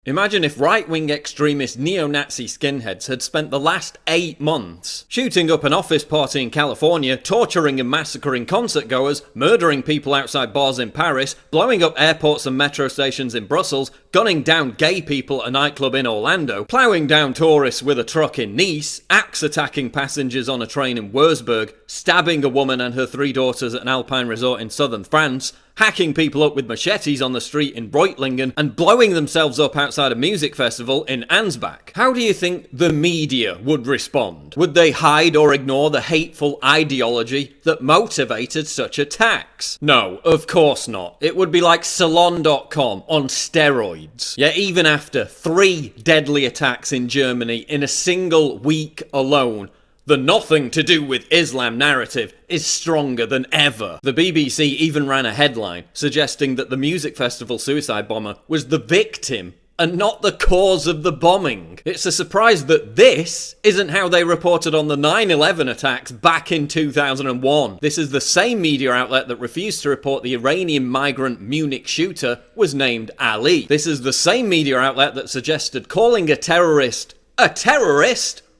Imagine if right-wing extremist neo-Nazi skinheads had spent the last 8 months shooting up an office party in California, torturing and massacring concert-goers, murdering people outside bars in Paris, blowing up airports and metro stations in Brussels, gunning down gay people at a nightclub in Orlando, ploughing down tourists with a truck in Nice, axe-attacking passengers on a train in Wurzburg, stabbing a woman and her 3 daughters at an alpine resort in southern France, hacking people up with machetes on the street in Breutlingen, and blowing themselves up outside a music festival in Ansbach. How do you think the media would respond? Would they hide or ignore the hateful ideology that motivated such attacks? No, of course not. It would be like Salon.com on steroids. Yet even after 3 deadly attacks in Germany in a single week alone, the nothing to do with Islam narrative is stronger than ever. The BBC even ran a headline suggesting that the music festival suicide bomber was the victim and not the cause of the bombing. It's a surprise that this isn't how they reported on the 9/11 attacks back in 2001. This is the same media outlet that refused to report the Iranian migrant Munich shooter was named Ali. This is the same media outlet that suggested calling a terrorist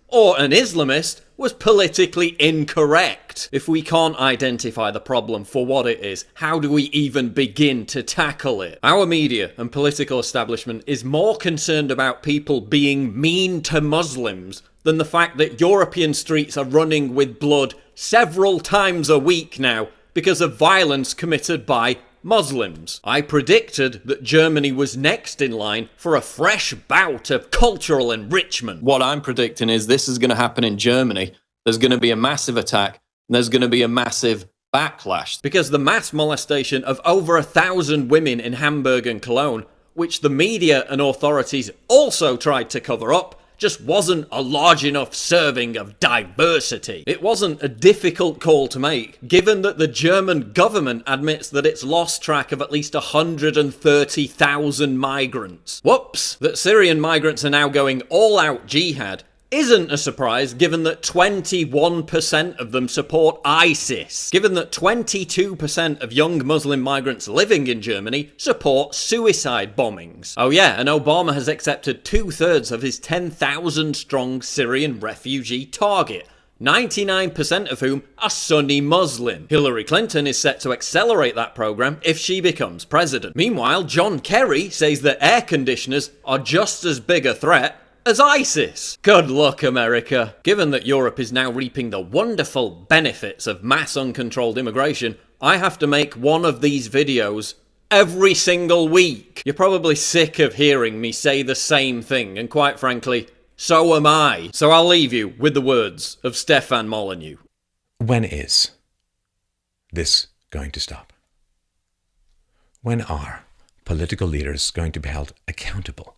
or an Islamist was politically incorrect. If we can't identify the problem for what it is, how do we even begin to tackle it? Our media and political establishment is more concerned about people being mean to Muslims than the fact that European streets are running with blood several times a week now because of violence committed by Muslims. I predicted that Germany was next in line for a fresh bout of cultural enrichment. What I'm predicting is this is going to happen in Germany. There's going to be a massive attack, and there's going to be a massive backlash. Because the mass molestation of over 1,000 women in Hamburg and Cologne, which the media and authorities also tried to cover up, just wasn't a large enough serving of diversity. It wasn't a difficult call to make, given that the German government admits that it's lost track of at least 130,000 migrants. Whoops! That Syrian migrants are now going all-out jihad isn't a surprise, given that 21% of them support ISIS. Given that 22% of young Muslim migrants living in Germany support suicide bombings. Oh yeah, and Obama has accepted 2/3 of his 10,000-strong Syrian refugee target, 99% of whom are Sunni Muslim. Hillary Clinton is set to accelerate that program if she becomes president. Meanwhile, John Kerry says that air conditioners are just as big a threat as ISIS. Good luck, America. Given that Europe is now reaping the wonderful benefits of mass uncontrolled immigration, I have to make one of these videos every single week. You're probably sick of hearing me say the same thing, and quite frankly, so am I. So I'll leave you with the words of Stefan Molyneux. When is this going to stop? When are political leaders going to be held accountable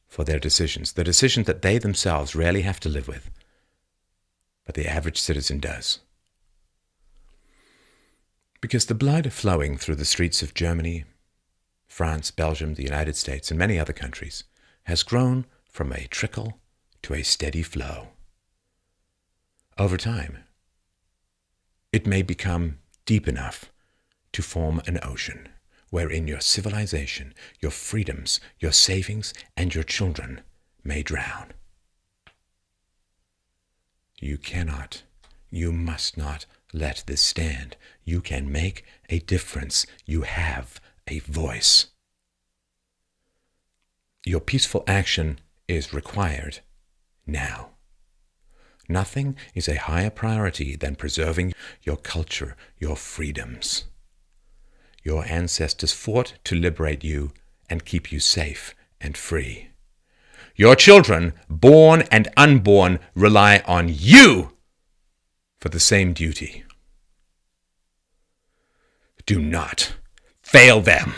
for their decisions, the decisions that they themselves rarely have to live with, but the average citizen does? Because the blood flowing through the streets of Germany, France, Belgium, the United States, and many other countries has grown from a trickle to a steady flow. Over time, it may become deep enough to form an ocean, wherein your civilization, your freedoms, your savings, and your children may drown. You cannot, you must not let this stand. You can make a difference. You have a voice. Your peaceful action is required now. Nothing is a higher priority than preserving your culture, your freedoms. Your ancestors fought to liberate you and keep you safe and free. Your children, born and unborn, rely on you for the same duty. Do not fail them.